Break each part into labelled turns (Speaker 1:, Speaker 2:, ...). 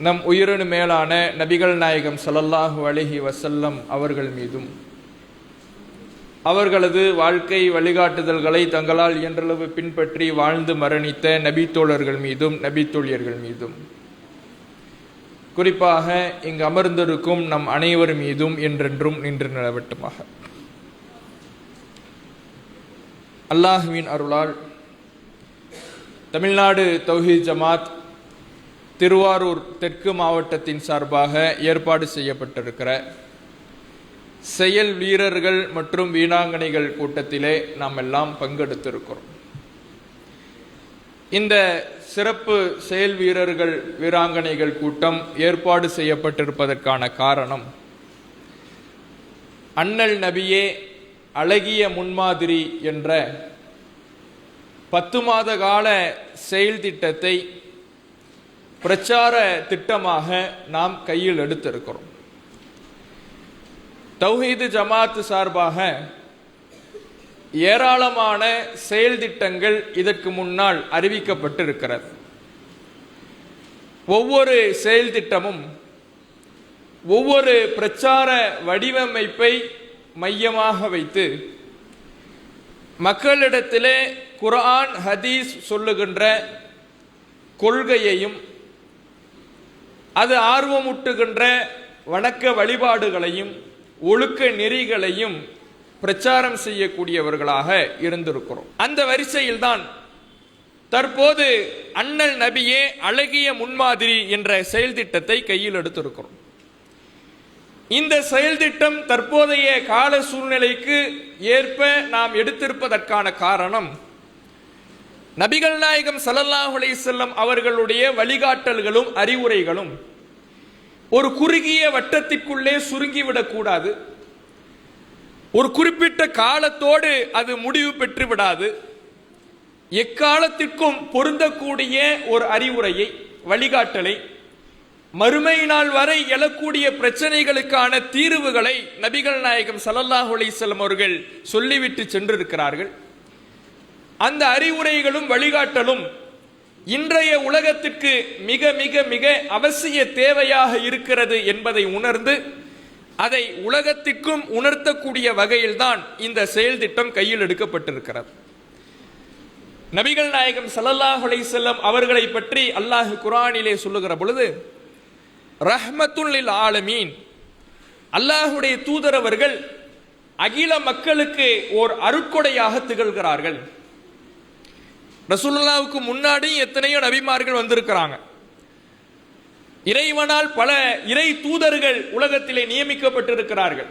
Speaker 1: நம் உயிரினு மேலான நபிகள் நாயகம் ஸல்லல்லாஹு அலைஹி வஸல்லம் அவர்கள் மீதும் அவர்களது வாழ்க்கை வழிகாட்டுதல்களை தங்களால் இயன்றளவு பின்பற்றி வாழ்ந்து மரணித்த நபித்தோழர்கள் மீதும் நபித்தோழியர்கள் மீதும் குறிப்பாக இங்கு அமர்ந்திருக்கும் நம் அனைவர் மீதும் என்றென்றும் நின்று நிலவட்டுமாக. அல்லாஹ்வின் அருளால் தமிழ்நாடு தௌஹீத் ஜமாத் திருவாரூர் தெற்கு மாவட்டத்தின் சார்பாக ஏற்பாடு செய்யப்பட்டிருக்கிற செயல் வீரர்கள் மற்றும் வீராங்கனைகள் கூட்டத்திலே நாம் எல்லாம் பங்கெடுத்திருக்கிறோம். இந்த சிறப்பு செயல் வீரர்கள் வீராங்கனைகள் கூட்டம் ஏற்பாடு செய்யப்பட்டிருப்பதற்கான காரணம், அண்ணல் நபியே அழகிய முன்மாதிரி என்ற 10 மாத கால செயல் திட்டத்தை பிரச்சார திட்டமாக நாம் கையில் எடுத்திருக்கிறோம். தௌஹீது ஜமாத் சார்பாக ஏராளமான செயல் திட்டங்கள் இதற்கு முன்னால் அறிவிக்கப்பட்டிருக்கிறது. ஒவ்வொரு செயல் திட்டமும் ஒவ்வொரு பிரச்சார வடிவமைப்பை மையமாக வைத்து மக்களிடத்திலே குர்ஆன் ஹதீஸ் சொல்லுகின்ற கொள்கையையும் அது ஆர்வமூட்டுகின்ற வணக்க வழிபாடுகளையும் ஒழுக்க நெறிகளையும் பிரச்சாரம் செய்யக்கூடியவர்களாக இருந்திருக்கிறோம். அந்த வரிசையில்தான் தற்போது அண்ணல் நபியே அழகிய முன்மாதிரி என்ற செயல் திட்டத்தை கையில் எடுத்திருக்கிறோம். இந்த செயல் திட்டம் தற்போதைய கால சூழ்நிலைக்கு ஏற்ப நாம் எடுத்திருப்பதற்கான காரணம், நபிகள் நாயகம் ஸல்லல்லாஹு அலைஹி வஸல்லம் அவர்களுடைய வழிகாட்டல்களும் அறிவுரைகளும் ஒரு குறுகிய வட்டத்திற்குள்ளே சுருங்கிவிடக்கூடாது. ஒரு குறிப்பிட்ட காலத்தோடு அது முடிவு பெற்று விடாது. எக்காலத்திற்கும் பொருந்தக்கூடிய ஒரு அறிவுரையை, வழிகாட்டலை, மறுமை நாள் வரை எழக்கூடிய பிரச்சனைகளுக்கான தீர்வுகளை நபிகள் நாயகம் ஸல்லல்லாஹு அலைஹி வஸல்லம் அவர்கள் சொல்லிவிட்டு சென்றிருக்கிறார்கள். அந்த அறிவுரைகளும் வழிகாட்டலும் இன்றைய உலகத்திற்கு மிக மிக மிக அவசிய தேவையாக இருக்கிறது என்பதை உணர்ந்து அதை உலகத்திற்கும் உணர்த்தக்கூடிய வகையில்தான் இந்த செயல் திட்டம் கையில் எடுக்கப்பட்டிருக்கிறது. நபிகள் நாயகம் ஸல்லல்லாஹு அலைஹி வஸல்லம் அவர்களை பற்றி அல்லாஹ் குர்ஆனிலே சொல்லுகிற பொழுது, ரஹ்மத்துல் லில் ஆலமீன், அல்லாஹ்வுடைய தூதர் அவர்கள் அகில மக்களுக்கு ஓர் அருட்கொடையாக திகழ்கிறார்கள். ரசூலுல்லாஹ்வுக்கு முன்னாடி எத்தனையோ நபிமார்கள் வந்திருக்கிறாங்க. இறைவனால் பல இறை தூதர்கள் உலகத்திலே நியமிக்கப்பட்டிருக்கிறார்கள்.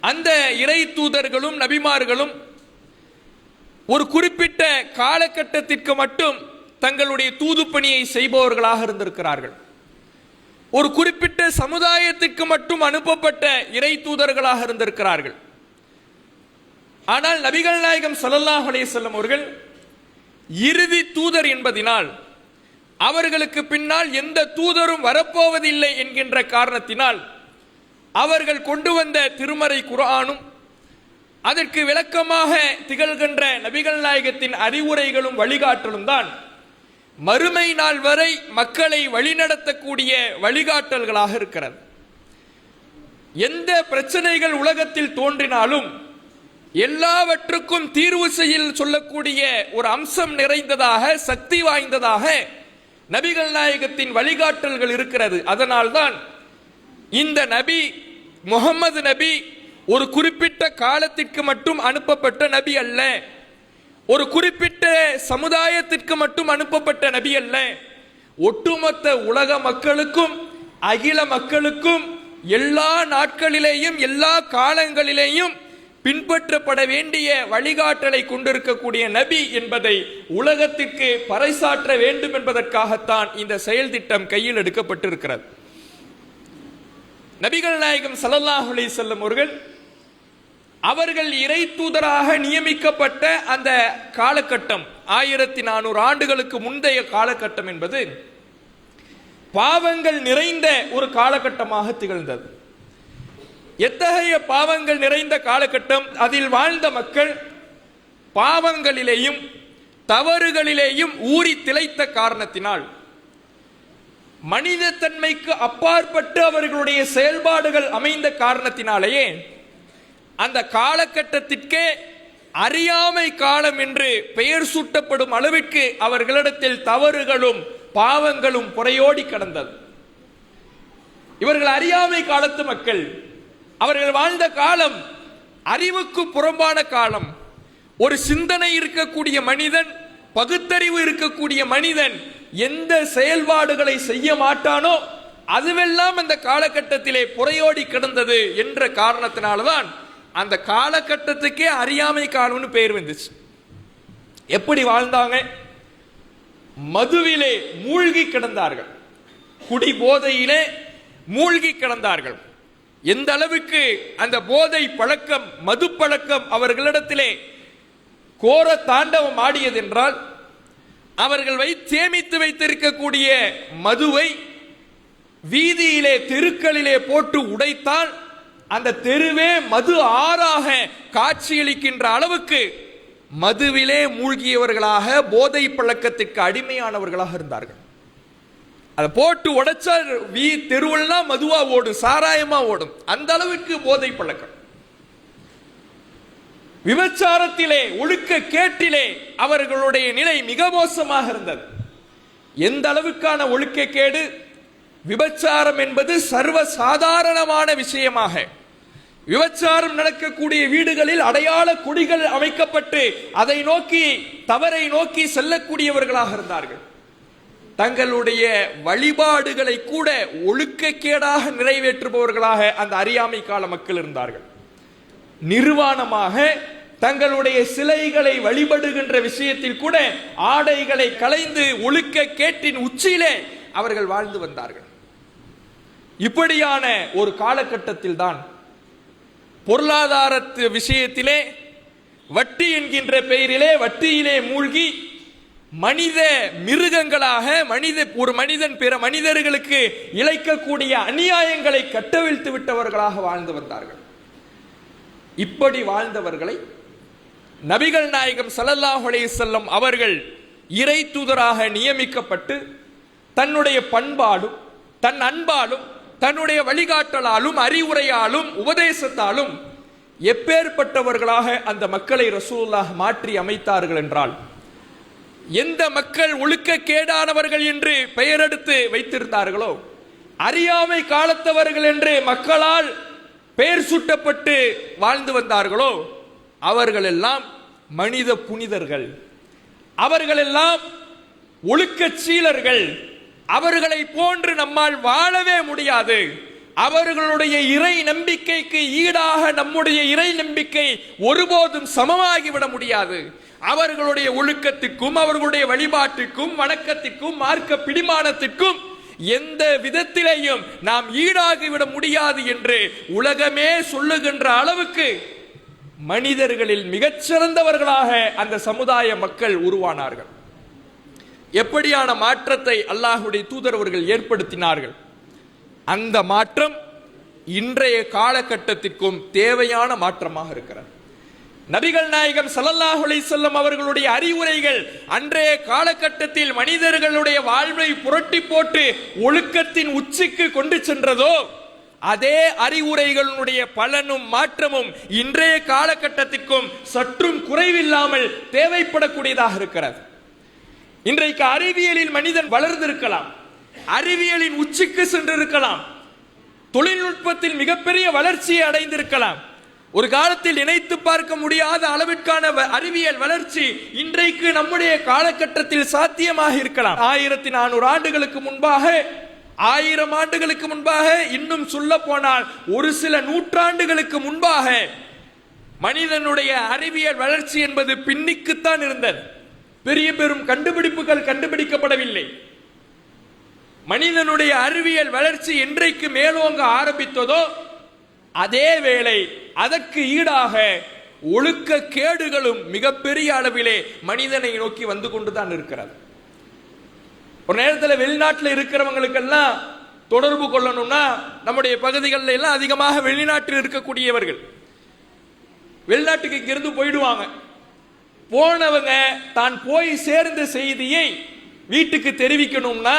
Speaker 1: அந்த இறை தூதர்களும் நபிமார்களும் ஒரு குறிப்பிட்ட காலகட்டத்திற்கு மட்டும் தங்களுடைய தூது பணியை செய்பவர்களாக இருந்திருக்கிறார்கள். ஒரு குறிப்பிட்ட சமுதாயத்திற்கு மட்டும் அனுப்பப்பட்ட இறை தூதர்களாக இருந்திருக்கிறார்கள். ஆனால் நபிகள் நாயகம் ஸல்லல்லாஹு அலைஹி வஸல்லம் அவர்கள் இறுதி தூதர் என்பதினால், அவர்களுக்கு பின்னால் எந்த தூதரும் வரப்போவதில்லை என்கின்ற காரணத்தினால், அவர்கள் கொண்டு வந்த திருமறை குர்ஆனும் அதற்கு விளக்கமாக திகழ்கின்ற நபிகள் நாயகத்தின் அறிவுரைகளும் வழிகாட்டலும் தான் மறுமை நாள் வரை மக்களை வழிநடத்தக்கூடிய வழிகாட்டல்களாக இருக்கிறது. எந்த பிரச்சனைகள் உலகத்தில் தோன்றினாலும் எல்லாவற்றுக்கும் தீர்வு செய்ய சொல்லக்கூடிய ஒரு அம்சம் நிறைந்ததாக, சக்தி வாய்ந்ததாக நபிகள் நாயகத்தின் வழிகாட்டல்கள் இருக்கிறது. அதனால்தான் இந்த நபி முஹம்மது நபி ஒரு குறிப்பிட்ட காலத்திற்கு மட்டும் அனுப்பப்பட்ட நபி அல்ல, ஒரு குறிப்பிட்ட சமுதாயத்திற்கு மட்டும் அனுப்பப்பட்ட நபி அல்ல, ஒட்டுமொத்த உலக மக்களுக்கும் அகில மக்களுக்கும் எல்லா நாட்களிலேயும் எல்லா காலங்களிலேயும் பின்பற்றப்பட வேண்டிய வழிகாட்டலை கொண்டிருக்கக்கூடிய நபி என்பதை உலகத்திற்கு பறைசாற்ற வேண்டும் என்பதற்காகத்தான் இந்த செயல் திட்டம் கையில் எடுக்கப்பட்டிருக்கிறது. நபிகள் நாயகம் ஸல்லல்லாஹு அலைஹி வஸல்லம் அவர்கள் இறை தூதராக நியமிக்கப்பட்ட அந்த காலகட்டம் 1400 ஆண்டுகளுக்கு முந்தைய காலகட்டம் என்பது பாவங்கள் நிறைந்த ஒரு காலகட்டமாக திகழ்ந்தது. எத்தகைய பாவங்கள் நிறைந்த காலகட்டம்! அதில் வாழ்ந்த மக்கள் பாவங்களிலேயும் தவறுகளிலேயும் ஊறி திளைத்த காரணத்தினால் மனித தன்மைக்கு அப்பாற்பட்டு அவர்களுடைய செயல்பாடுகள் அமைந்த காரணத்தினாலேயே அந்த காலகட்டத்திற்கே அறியாமை காலம் என்று பெயர் சூட்டப்படும் அளவிற்கு அவர்களிடத்தில் தவறுகளும் பாவங்களும் புறையோடி கிடந்தது. இவர்கள் அறியாமை காலத்து மக்கள். அவர்கள் வாழ்ந்த காலம் அறிவுக்கு புறம்பான காலம். ஒரு சிந்தனை இருக்கக்கூடிய மனிதன், பகுத்தறிவு இருக்கக்கூடிய மனிதன் எந்த செயல்பாடுகளை செய்ய மாட்டானோ அதுவெல்லாம் அந்த காலகட்டத்திலே புறையோடி கிடந்தது என்ற காரணத்தினால்தான் அந்த காலகட்டத்துக்கே அறியாமை காலம்னு பெயர் வந்துச்சு. எப்படி வாழ்ந்தாங்க? மதுவிலே மூழ்கி கிடந்தார்கள், குடி போதையிலே மூழ்கி கிடந்தார்கள். எந்த அளவுக்கு அந்த போதை பழக்கம், மது பழக்கம் அவர்களிடத்திலே கோர தாண்டவம் ஆடியது என்றால், அவர்கள் சேமித்து வைத்திருக்கக்கூடிய மதுவை வீதியிலே தெருக்களிலே போட்டு உடைத்தால் அந்த தெருவே மது ஆறாக காட்சியளிக்கின்ற அளவுக்கு மதுவிலே மூழ்கியவர்களாக, போதை பழக்கத்திற்கு அடிமையானவர்களாக இருந்தார்கள். அதை போட்டு உடைச்சா தெருவெல்லாம் மதுவா ஓடும், சாராயமா ஓடும். அந்த அளவுக்கு போதை பழக்கம். விபச்சாரத்திலே, ஒழுக்க கேட்டிலே அவர்களுடைய நிலை மிக மோசமாக இருந்தது. எந்த அளவுக்கான ஒழுக்க கேடு! விபச்சாரம் என்பது சர்வ சாதாரணமான விஷயமாக, விபச்சாரம் நடக்கக்கூடிய வீடுகளில் அடையாள கொடிகள் அமைக்கப்பட்டு அதை நோக்கி, தவறை நோக்கி செல்லக்கூடியவர்களாக இருந்தார்கள். தங்களுடைய வழிபாடுகளை கூட ஒழுக்கக்கேடாக நிறைவேற்றுபவர்களாக அந்த அறியாமை கால மக்கள் இருந்தார்கள். நிர்வாணமாக தங்களுடைய சிலைகளை வழிபடுகின்ற விஷயத்தில் கூட ஆடைகளை களைந்து ஒழுக்க கேட்டின் உச்சியிலே அவர்கள் வாழ்ந்து வந்தார்கள். இப்படியான ஒரு காலகட்டத்தில் தான் பொருளாதார விஷயத்திலே வட்டி என்கின்ற பெயரிலே வட்டியிலே மூழ்கி மனித மிருகங்களாக, ஒரு மனிதன் பிற மனிதர்களுக்கு இழைக்கக்கூடிய அநியாயங்களை கட்டவிழ்த்து விட்டவர்களாக வாழ்ந்து வந்தார்கள். இப்படி வாழ்ந்தவர்களை நபிகள் நாயகம் ஸல்லல்லாஹு அலைஹி வஸல்லம் அவர்கள் இறை தூதராக நியமிக்கப்பட்டு தன்னுடைய பண்பாடும், தன் அன்பாலும், தன்னுடைய வழிகாட்டலாலும், அறிவுரையாலும், உபதேசத்தாலும் எப்பேற்பட்டவர்களாக அந்த மக்களை ரசூலுல்லாஹ் மாற்றி அமைத்தார்கள் என்றால், எந்த மக்கள் ஒழுக்க கேடானவர்கள் என்று பெயரெடுத்து வைத்திருந்தார்களோ, அறியாமை காலத்தவர்கள் என்று மக்களால் பெயர் சூட்டப்பட்டு வாழ்ந்து வந்தார்களோ, அவர்களெல்லாம் மனித புனிதர்கள், அவர்களெல்லாம் ஒழுக்க சீலர்கள். அவர்களை போன்று நம்மால் வாழவே முடியாது. அவர்களுடைய இறை நம்பிக்கைக்கு ஈடாக நம்முடைய இறை நம்பிக்கை ஒருபோதும் சமமாகிவிட முடியாது. அவர்களுடைய ஒழுக்கத்திற்கும், அவர்களுடைய வழிபாட்டிற்கும், வணக்கத்திற்கும், மார்க்க பிடிமானத்திற்கும் எந்த விதத்திலேயும் நாம் ஈடாகிவிட முடியாது என்று உலகமே சொல்லுகின்ற அளவுக்கு மனிதர்களில் மிகச்சிறந்தவர்களாக அந்த சமுதாய மக்கள் உருவானார்கள். எப்படியான மாற்றத்தை அல்லாஹ்வுடைய தூதர் அவர்கள் ஏற்படுத்தினார்கள். அந்த மாற்றம் இன்றைய காலகட்டத்திற்கும் தேவையான மாற்றமாக இருக்கிறது. நபிகள் நாயகம் ஸல்லல்லாஹு அலைஹி வஸல்லம் அவர்களுடைய அறிவுரைகள் அன்றைய காலகட்டத்தில் மனிதர்களுடைய வாழ்வை புரட்டி போட்டு ஒழுக்கத்தின் உச்சிக்கு கொண்டு சென்றதோ, அதே அறிவுரைகளுடைய பலனும் மாற்றமும் இன்றைய காலகட்டத்திற்கும் சற்றும் குறைவில்லாமல் தேவைப்படக்கூடியதாக இருக்கிறது. இன்றைக்கு அறிவியலில் மனிதன் வளர்ந்திருக்கலாம், அறிவியலின் உச்சிக்கு சென்றிருக்கலாம், தொழில்நுட்பத்தில் மிகப்பெரிய வளர்ச்சியை அடைந்திருக்கலாம். ஒரு காலத்தில் நினைத்து பார்க்க முடியாத அளவிற்கான அறிவியல் வளர்ச்சி இன்றைக்கு நம்முடைய காலகட்டத்தில் சாத்தியமாக இருக்கலாம். 1400 ஆண்டுகளுக்கு முன்பாக, 1000 ஆண்டுகளுக்கு முன்பாக, இன்னும் சொல்ல போனால் ஒரு சில நூற்றாண்டுகளுக்கு முன்பாக மனிதனுடைய அறிவியல் வளர்ச்சி என்பது பின்னிக்குத்தான் இருந்தது. பெரிய பெரும் கண்டுபிடிப்புகள் கண்டுபிடிக்கப்படவில்லை. மனிதனுடைய அறிவியல் வளர்ச்சி என்றைக்கு மேலோங்க ஆரம்பித்ததோ, அதே வேளை அதற்கு ஈடாக ஒழுக்க கேடுகளும் மிகப்பெரிய அளவிலே மனிதனை நோக்கி வந்து கொண்டுதான் இருக்கிறது. ஒரு நேரத்தில் வெளிநாட்டில் இருக்கிறவங்களுக்கெல்லாம் தொடர்பு கொள்ளணும்னா, நம்முடைய பகுதிகளில் எல்லாம் அதிகமாக வெளிநாட்டில் இருக்கக்கூடியவர்கள் வெளிநாட்டுக்கு இங்கிருந்து போயிடுவாங்க. போனவங்க தான் போய் சேர்ந்த செய்தியை வீட்டுக்கு தெரிவிக்கணும்னா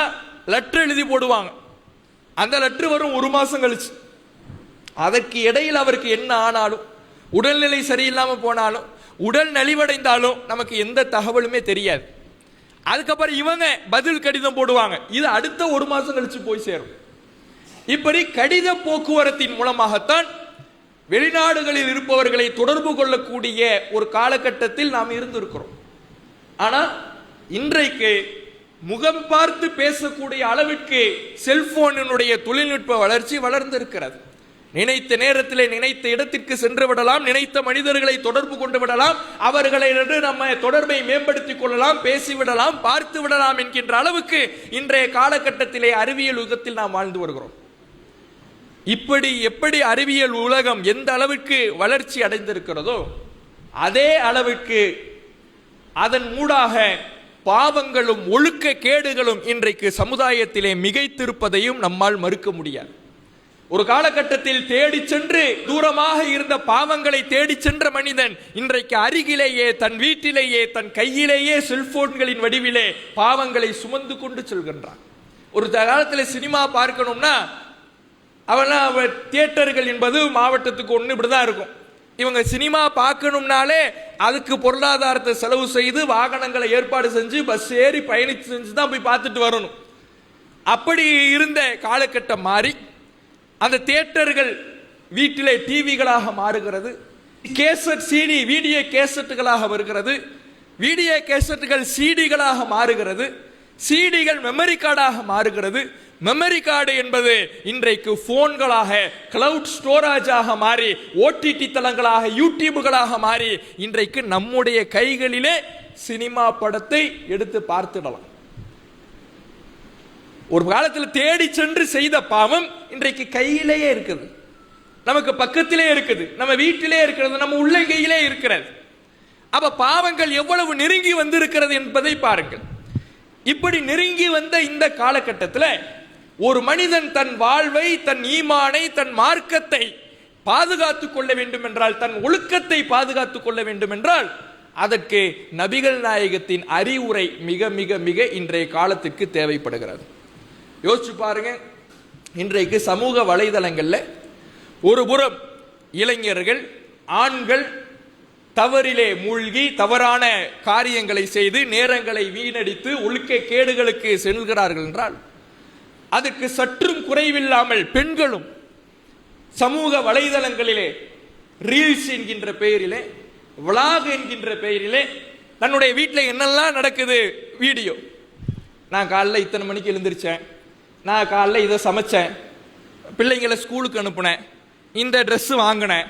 Speaker 1: லெட்டர் எழுதி போடுவாங்க. அந்த லெட்டர் வரும் 1 மாசம் கழிச்சு. அதற்கு இடையில் அவருக்கு என்ன ஆனாலும், உடல்நிலை சரியில்லாமல் போனாலும், உடல் நலிவடைந்தாலும் நமக்கு எந்த தகவலுமே தெரியாது. அதுக்கப்புறம் இவங்க பதில் கடிதம் போடுவாங்க, இது அடுத்த 1 மாசம் கழிச்சு போய் சேரும். இப்படி கடித போக்குவரத்தின் மூலமாகத்தான் வெளிநாடுகளில் இருப்பவர்களை தொடர்பு கொள்ளக்கூடிய ஒரு காலகட்டத்தில் நாம் இருந்திருக்கிறோம். ஆனால் இன்றைக்கு முகம் பார்த்து பேசக்கூடிய அளவிற்கு செல்போனினுடைய தொழில்நுட்ப வளர்ச்சி வளர்ந்திருக்கிறது. நினைத்த நேரத்தில் நினைத்த இடத்திற்கு சென்று விடலாம், நினைத்த மனிதர்களை தொடர்பு கொண்டு விடலாம், அவர்களை நம்ம தொடர்பை மேம்படுத்திக் கொள்ளலாம், பேசிவிடலாம், பார்த்து விடலாம் என்கின்ற அளவுக்கு இன்றைய காலகட்டத்திலே அறிவியல் யுகத்தில் நாம் வாழ்ந்து வருகிறோம். இப்படி எப்படி அறிவியல் உலகம் எந்த அளவுக்கு வளர்ச்சி அடைந்திருக்கிறதோ அதே அளவுக்கு அதன் மூடாக பாவங்களும் ஒழுக்க கேடுகளும் இன்றைக்கு சமுதாயத்திலே மிகைத்திருப்பதையும் நம்மால் மறுக்க முடியாது. ஒரு காலகட்டத்தில் தேடி சென்று தூரமாக இருந்த பாவங்களை தேடி சென்ற மனிதன் இன்றைக்கு அருகிலேயே, தன் வீட்டிலேயே, தன் கையிலேயே செல்போன்களின் வடிவிலே பாவங்களை சுமந்து கொண்டு செல்கின்றான். ஒரு காலத்தில் சினிமா பார்க்கணும்னா அவெல்லாம் தியேட்டர்கள் என்பது மாவட்டத்துக்கு ஒன்று இப்படிதான் இருக்கும். இவங்க சினிமா பார்க்கணும்னாலே அதுக்கு பொருளாதாரத்தை செலவு செய்து வாகனங்களை ஏற்பாடு செஞ்சு பஸ் ஏறி பயணித்து செஞ்சு தான் போய் பார்த்துட்டு வரணும். அப்படி இருந்த காலகட்டம் மாறி அந்த தியேட்டர்கள் வீட்டிலே டிவிகளாக மாறுகிறது. கேசட் சிடி வீடியோ கேசட்டுகளாக வருகிறது. வீடியோ கேசட்டுகள் சிடிகளாக மாறுகிறது. சிடிகள் மெமரி கார்டாக மாறுகிறது. மெமரி கார்டு என்பது இன்றைக்கு போன்களாக, கிளவுட் ஸ்டோரேஜாக மாறி, ஓடிடி தளங்களாக, யூடியூப்களாக மாறி இன்றைக்கு நம்முடைய கைகளிலே சினிமா படத்தை எடுத்து பார்த்துடலாம். ஒரு காலத்தில் தேடி சென்று செய்த பாவம் இன்றைக்கு கையிலேயே இருக்குது, நமக்கு பக்கத்திலே இருக்குது, நம்ம வீட்டிலே இருக்கிறது, நம்ம உள்ளங்கையிலே இருக்கிறது. அப்ப பாவங்கள் எவ்வளவு நெருங்கி வந்திருக்கிறது என்பதை பாருங்கள். இப்படி நெருங்கி வந்த இந்த காலகட்டத்தில் ஒரு மனிதன் தன் வாழ்வை, தன் ஈமானை, தன் மார்க்கத்தை பாதுகாத்துக் கொள்ள வேண்டும் என்றால், தன் ஒழுக்கத்தை பாதுகாத்துக் கொள்ள வேண்டும் என்றால் அதற்கு நபிகள் நாயகத்தின் அறிவுரை மிக மிக மிக இன்றைய காலத்திற்கு தேவைப்படுகிறது. யோசிச்சு பாருங்க, இன்றைக்கு சமூக வலைதளங்கள்ல ஒரு புறம் இளைஞர்கள், ஆண்கள் தவறிலே மூழ்கி தவறான காரியங்களை செய்து நேரங்களை வீணடித்து ஒழுக்க கேடுகளுக்கு செல்கிறார்கள் என்றால், அதற்கு சற்றும் குறைவில்லாமல் பெண்களும் சமூக வலைதளங்களிலே ரீல்ஸ் என்கின்ற பெயரிலே, விளாக் என்கின்ற பெயரிலே தன்னுடைய வீட்டில் என்னெல்லாம் நடக்குது வீடியோ. நான் காலைல இத்தனை மணிக்கு எழுந்திருச்சேன், நான் காலைல இதை சமைச்சேன், பிள்ளைங்களை ஸ்கூலுக்கு அனுப்புனேன், இந்த ட்ரெஸ் வாங்கினேன்,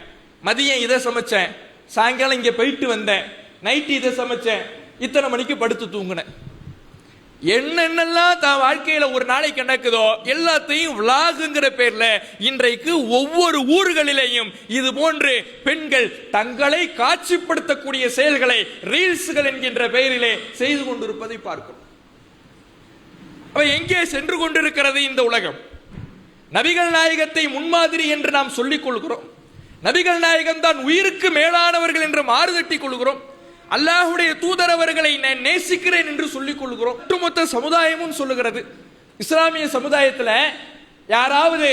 Speaker 1: மதியம் இதை சமைச்சேன், சாயங்காலம் இங்கே போயிட்டு வந்தேன், நைட்டு இதை சமைச்சேன், இத்தனை மணிக்கு படுத்து தூங்கினேன். என்னென்னலாம் தான் வாழ்க்கையில ஒரு நாளைக்கு நடக்குதோ எல்லாத்தையும் விளாகுங்கிற பேர்ல இன்றைக்கு ஒவ்வொரு ஊர்களிலேயும் இது போன்று பெண்கள் தங்களை காட்சிப்படுத்தக்கூடிய செயல்களை ரீல்ஸ்கள் என்கின்ற பெயரிலே செய்து கொண்டிருப்பதை பார்க்கிறோம். எங்கே சென்று கொண்டிருக்கிறது இந்த உலகம்? நபிகள் நாயகத்தை முன்மாதிரி என்று நாம் சொல்லிக் கொள்கிறோம். நபிகள் நாயகம் தான் உயிருக்கு மேலானவர்கள் என்று மாறுதட்டிக் கொள்கிறோம். அல்லாஹ்வுடைய தூதர் அவர்களை நான் நேசிக்கிறேன் என்று சொல்லிக் கொள்கிறோம். ஒட்டுமொத்த சமுதாயமும் சொல்லுகிறது. இஸ்லாமிய சமுதாயத்தில் யாராவது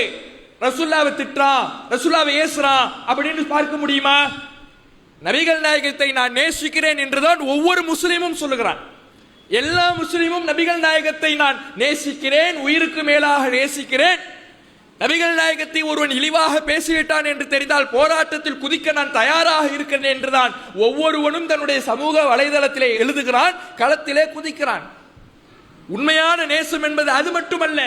Speaker 1: ரசூலுல்லாஹ்வை திட்டுறான், ரசூலுல்லாஹ்வை ஏசுறான் அப்படின்னு பார்க்க முடியுமா? நபிகள் நாயகத்தை நான் நேசிக்கிறேன் என்றுதான் ஒவ்வொரு முஸ்லிமும் சொல்லுகிறான். எல்லா முஸ்லிமும் நபிகள் நாயகத்தை நான் நேசிக்கிறேன், உயிருக்கு மேலாக நேசிக்கிறேன், நபிகள் நாயகத்தை ஒருவன் இழிவாக பேசிவிட்டான் என்று தெரிந்தால் போராட்டத்தில் குதிக்க நான் தயாராக இருக்கிறேன் என்றுதான் ஒவ்வொருவனும் தன்னுடைய சமூக வலைதளத்திலே எழுதுகிறான், களத்திலே குதிக்கிறான். உண்மையான நேசம் என்பது அது மட்டுமல்ல.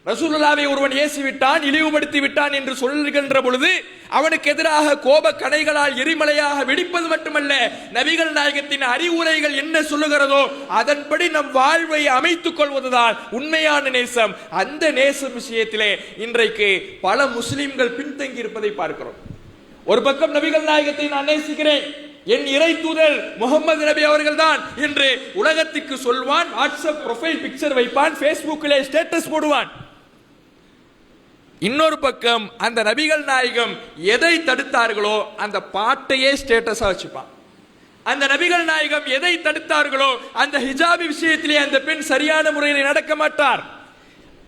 Speaker 1: ரசூலுல்லாஹ்வை ஒருவன் ஏசிவிட்டான், இழிவுபடுத்தி விட்டான் என்று சொல்கின்ற பொழுது அவனுக்கு எதிராக கோப கணைகளால் எரிமலையாக வெடிப்பது மட்டுமல்ல, நபிகள் நாயகத்தின் அறிவுரைகள் என்ன சொல்லுகிறதோ அதன்படி நம் வாழ்வை அமைத்துக் கொள்வதுதான் உண்மையான நேசம். அந்த நேசம் விஷயத்திலே இன்றைக்கு பல முஸ்லிம்கள் பின்தங்கி இருப்பதை பார்க்கிறோம். ஒரு பக்கம் நபிகள் நாயகத்தை நான் நேசிக்கிறேன், என் இறை தூதர் முகமது நபி அவர்கள் தான் என்று உலகத்துக்கு சொல்வான், வாட்ஸ்அப் ப்ரொஃபைல் பிக்சர் வைப்பான், ஃபேஸ்புக்கிலே ஸ்டேட்டஸ் போடுவான். இன்னொரு பக்கம் அந்த நபிகள் நாயகம் எதை தடுத்தார்களோ அந்த பாட்டையே ஸ்டேட்டஸா வச்சுப்பான். அந்த நபிகள் நாயகம் எதை தடுத்தார்களோ அந்த ஹிஜாபி விஷயத்திலே அந்த பெண் சரியான முறையில் நடக்க மாட்டார்,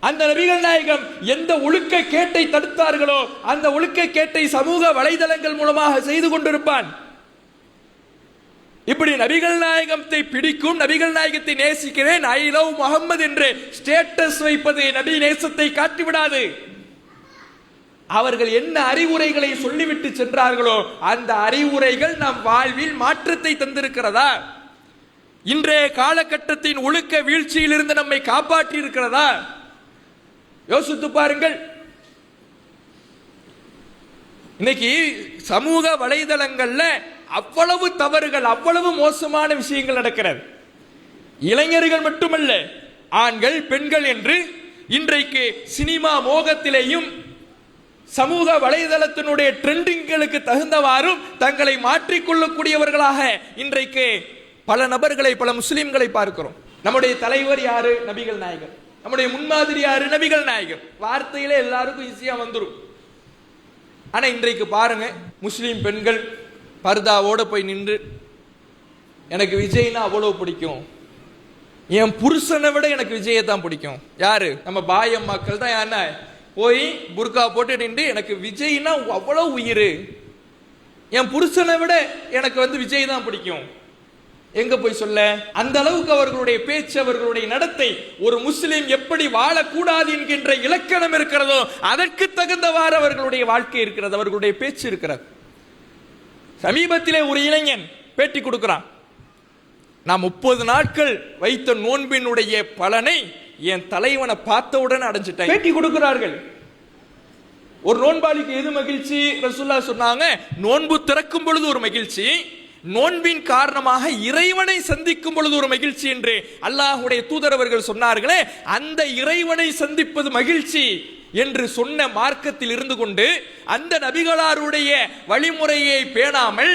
Speaker 1: அந்த நபிகள் நாயகம் எந்த ஒழுக்க கேட்டை தடுத்தார்களோ அந்த ஒழுக்க கேட்டை சமூக வலைதளங்கள் மூலமாக செய்து கொண்டிருப்பான். இப்படி நபிகள் நாயகத்தை பிடிக்கும், நபிகள் நாயகத்தை நேசிக்கிறேன், ஐ லவ் முஹம்மது என்று ஸ்டேட்டஸ் வைப்பது நபி நேசத்தை காட்டிவிடாது. அவர்கள் என்ன அறிவுரைகளை சொல்லிவிட்டு சென்றார்களோ அந்த அறிவுரைகள் நம் வாழ்வில் மாற்றத்தை தந்திருக்கிறதா? இன்றைய காலகட்டத்தின் ஒழுக்க வீழ்ச்சியிலிருந்து நம்மை காப்பாற்றி இருக்கிறதா? யோசித்து பாருங்கள். இன்னைக்கு சமூக வலைதளங்கள்ல அவ்வளவு தவறுகள், அவ்வளவு மோசமான விஷயங்கள் நடக்கிறது. இளைஞர்கள் மட்டுமல்ல, ஆண்கள் பெண்கள் என்று இன்றைக்கு சினிமா மோகத்திலேயும் சமூக வலைதளத்தினுடைய ட்ரெண்டிங்களுக்கு தகுந்தவாறும் தங்களை மாற்றிக்கொள்ளக்கூடியவர்களாக இன்றைக்கு பல நபர்களை, பல முஸ்லிம்களை பார்க்கிறோம். நம்முடைய தலைவர் யாரு? நபிகள் நாயகர். நம்முடைய முன்மாதிரி யாரு? நபிகள் நாயகர். வார்த்தையிலே எல்லாருக்கும் ஈஸியா வந்துடும். ஆனா இன்றைக்கு பாருங்க, முஸ்லிம் பெண்கள் பர்தாவோட போய் நின்று எனக்கு விஜய்னா அவ்வளவு பிடிக்கும், என் புருஷனை விட எனக்கு விஜயை தான் பிடிக்கும். யாரு? நம்ம பாயம் மக்கள் தான். என்ன போய் புர்கா போட்டு நின்று எனக்கு விஜய்னா அவ்வளவு உயிர், என் புருஷனை விட எனக்கு விஜய் தான் பிடிக்கும். எங்க போய் சொல்ல? அந்த அளவுக்கு அவர்களுடைய பேச்சு, அவர்களுடைய நடத்தை, ஒரு முஸ்லிம் எப்படி வாழக்கூடாது என்கின்ற இலக்கணம் இருக்கிறதோ அதற்கு தகுந்தவாறு அவர்களுடைய வாழ்க்கை இருக்கிறது, அவர்களுடைய பேச்சு இருக்கிறது. சமீபத்திலே ஒரு இளைஞன் பேட்டி கொடுக்கிறான். நான் 30 நாட்கள் வைத்த நோன்பினுடைய பலனை என் தலைவனை பார்த்தவுடன் அடைஞ்சிட்டேன். பேட்டி கொடுக்கிறார்கள். ஒரு நோன்பாளிக்கு எது மகிழ்ச்சி? ரசூலுல்லாஹ் சொன்னாங்க, நோன்பு திறக்கும் பொழுது ஒரு மகிழ்ச்சி, நோன்பின் காரணமாக இறைவனை சந்திக்கும் பொழுது ஒரு மகிழ்ச்சி என்று அல்லாஹ்வுடைய தூதர் அவர்கள் சொன்னார்களே, அந்த இறைவனை சந்திப்பது மகிழ்ச்சி என்று சொன்ன மார்க்கத்தில் இருந்து கொண்டு அந்த நபிகளாருடைய வழிமுறையை பேணாமல்